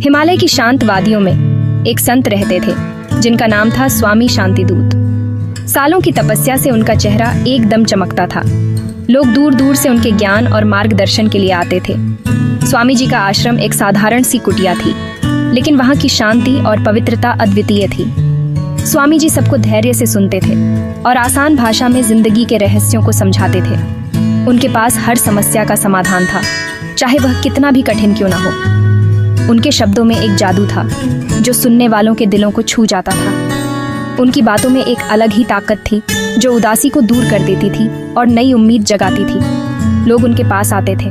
हिमालय की शांत वादियों में एक संत रहते थे जिनका नाम था स्वामी शांतिदूत। सालों की तपस्या से उनका चेहरा एकदम चमकता था। लोग दूर दूर से उनके ज्ञान और मार्गदर्शन के लिए आते थे। स्वामी जी का आश्रम एक साधारण सी कुटिया थी, लेकिन वहाँ की शांति और पवित्रता अद्वितीय थी। स्वामी जी सबको धैर्य से सुनते थे और आसान भाषा में जिंदगी के रहस्यों को समझाते थे। उनके पास हर समस्या का समाधान था, चाहे वह कितना भी कठिन क्यों ना हो। उनके शब्दों में एक जादू था जो सुनने वालों के दिलों को छू जाता था। उनकी बातों में एक अलग ही ताकत थी जो उदासी को दूर कर देती थी और नई उम्मीद जगाती थी। लोग उनके पास आते थे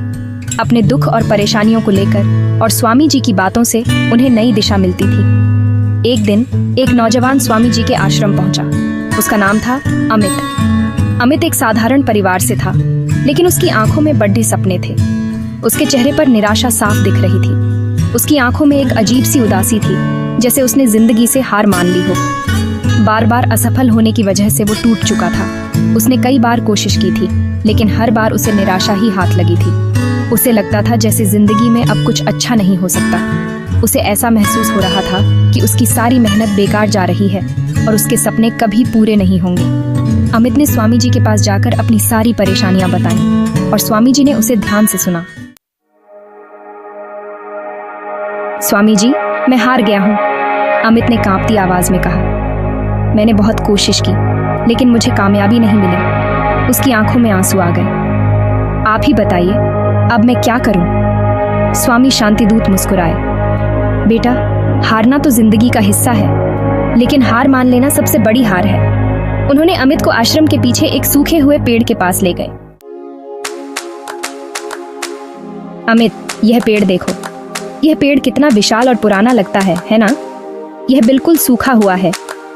अपने दुख और परेशानियों को लेकर, और स्वामी जी की बातों से उन्हें नई दिशा मिलती थी। एक दिन एक नौजवान स्वामी जी के आश्रम पहुंचा। उसका नाम था अमित। अमित एक साधारण परिवार से था, लेकिन उसकी आंखों में बड़े सपने थे। उसके चेहरे पर निराशा साफ दिख रही थी। उसकी आंखों में एक अजीब सी उदासी थी, जैसे उसने जिंदगी से हार मान ली हो। बार बार असफल होने की वजह से वो टूट चुका था। उसने कई बार कोशिश की थी, लेकिन हर बार उसे निराशा ही हाथ लगी थी। उसे लगता था जैसे जिंदगी में अब कुछ अच्छा नहीं हो सकता। उसे ऐसा महसूस हो रहा था कि उसकी सारी मेहनत बेकार जा रही है और उसके सपने कभी पूरे नहीं होंगे। अमित ने स्वामी जी के पास जाकर अपनी सारी परेशानियां बताईं और स्वामी जी ने उसे ध्यान से सुना। स्वामी जी, मैं हार गया हूँ, अमित ने कांपती आवाज में कहा। मैंने बहुत कोशिश की, लेकिन मुझे कामयाबी नहीं मिली। उसकी आंखों में आंसू आ गए। आप ही बताइए, अब मैं क्या करूं? स्वामी शांतिदूत मुस्कुराए। बेटा, हारना तो जिंदगी का हिस्सा है, लेकिन हार मान लेना सबसे बड़ी हार है। उन्होंने अमित को आश्रम के पीछे एक सूखे हुए पेड़ के पास ले गए। अमित, यह पेड़ देखो। यह पेड़ कितना विशाल और पुराना लगता है ना? यह बिल्कुल सूखा हुआ है।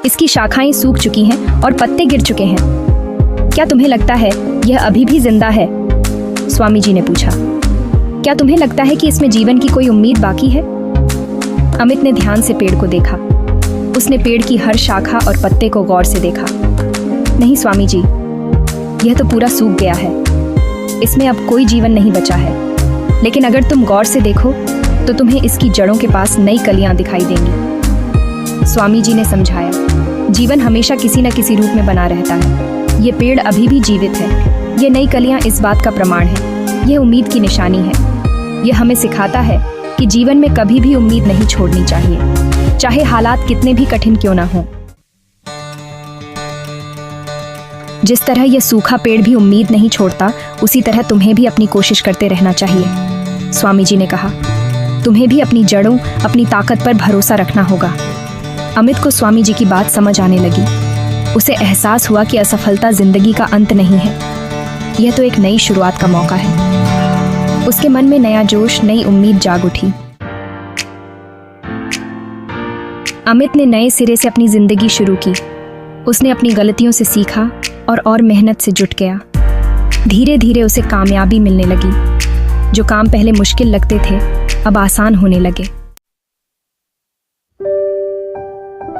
इसकी शाखाएं सूख चुकी हैं और पत्ते गिर चुके हैं। क्या तुम्हें लगता है यह अभी भी जिंदा है? स्वामी जी ने पूछा। क्या तुम्हें लगता है कि इसमें जीवन की कोई उम्मीद बाकी है? अमित ने ध्यान से पेड़ को देखा। उसने पेड़ की हर शाखा और पत्ते को गौर से देखा। नहीं स्वामी जी, यह तो पूरा सूख गया है। इसमें अब कोई जीवन नहीं बचा है, लेकिन अगर तुम गौर से देखो तो तुम्हें इसकी जड़ों के पास नई कलियां दिखाई देंगी। स्वामी जी ने समझाया, जीवन हमेशा किसी न किसी रूप में बना रहता है। ये पेड़ अभी भी जीवित है। ये नई कलियां इस बात का प्रमाण है। यह उम्मीद की निशानी है। यह हमें सिखाता है कि जीवन में कभी भी उम्मीद नहीं छोड़नी चाहिए, चाहे हालात कितने भी कठिन क्यों ना हो। जिस तरह यह सूखा पेड़ भी उम्मीद नहीं छोड़ता, उसी तरह तुम्हें भी अपनी कोशिश करते रहना चाहिए। स्वामी जी ने कहा, तुम्हें भी अपनी जड़ों, अपनी ताकत पर भरोसा रखना होगा। अमित को स्वामी जी की बात समझ आने लगी। उसे एहसास हुआ कि असफलता जिंदगी का अंत नहीं है, यह तो एक नई शुरुआत का मौका है। उसके मन में नया जोश, नई उम्मीद जाग उठी। अमित ने नए सिरे से अपनी जिंदगी शुरू की। उसने अपनी गलतियों से सीखा और मेहनत से जुट गया। धीरे धीरे उसे कामयाबी मिलने लगी। जो काम पहले मुश्किल लगते थे, अब आसान होने लगे।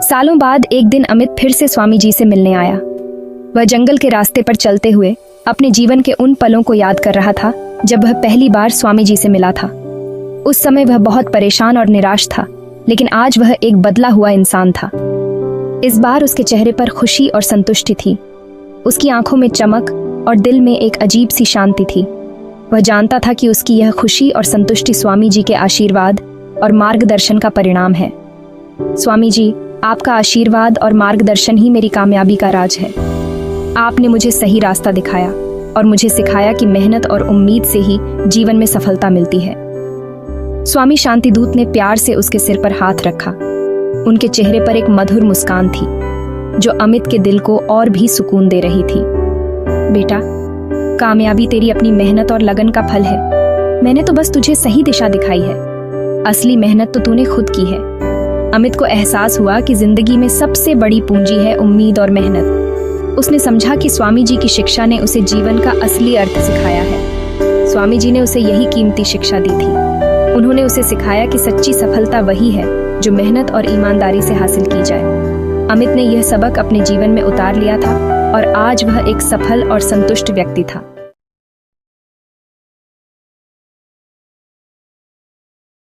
सालों बाद एक दिन अमित फिर से स्वामी जी से मिलने आया। वह जंगल के रास्ते पर चलते हुए अपने जीवन के उन पलों को याद कर रहा था जब वह पहली बार स्वामी जी से मिला था। उस समय वह बहुत परेशान और निराश था, लेकिन आज वह एक बदला हुआ इंसान था। इस बार उसके चेहरे पर खुशी और संतुष्टि थी। उसकी आंखों में चमक और दिल में एक अजीब सी शांति थी। वह जानता था कि उसकी यह खुशी और संतुष्टि स्वामी जी के आशीर्वाद और मार्गदर्शन का परिणाम है। स्वामी जी, आपका आशीर्वाद और मार्गदर्शन ही मेरी कामयाबी का राज है। आपने मुझे सही रास्ता दिखाया और मुझे सिखाया कि मेहनत और उम्मीद से ही जीवन में सफलता मिलती है। स्वामी शांतिदूत ने प्यार से उसके सिर पर हाथ रखा। उनके चेहरे पर एक मधुर मुस्कान थी जो अमित के दिल को और भी सुकून दे रही थी। बेटा, कामयाबी तेरी अपनी मेहनत और लगन का फल है। मैंने तो बस तुझे सही दिशा दिखाई है। असली मेहनत तो तूने खुद की है। अमित को एहसास हुआ कि जिंदगी में सबसे बड़ी पूंजी है उम्मीद और मेहनत। उसने समझा कि स्वामी जी की शिक्षा ने उसे जीवन का असली अर्थ सिखाया है। स्वामी जी ने उसे यही कीमती शिक्षा दी थी। उन्होंने उसे सिखाया कि सच्ची सफलता वही है जो मेहनत और ईमानदारी से हासिल की जाए। अमित ने यह सबक अपने जीवन में उतार लिया था और आज वह एक सफल और संतुष्ट व्यक्ति था।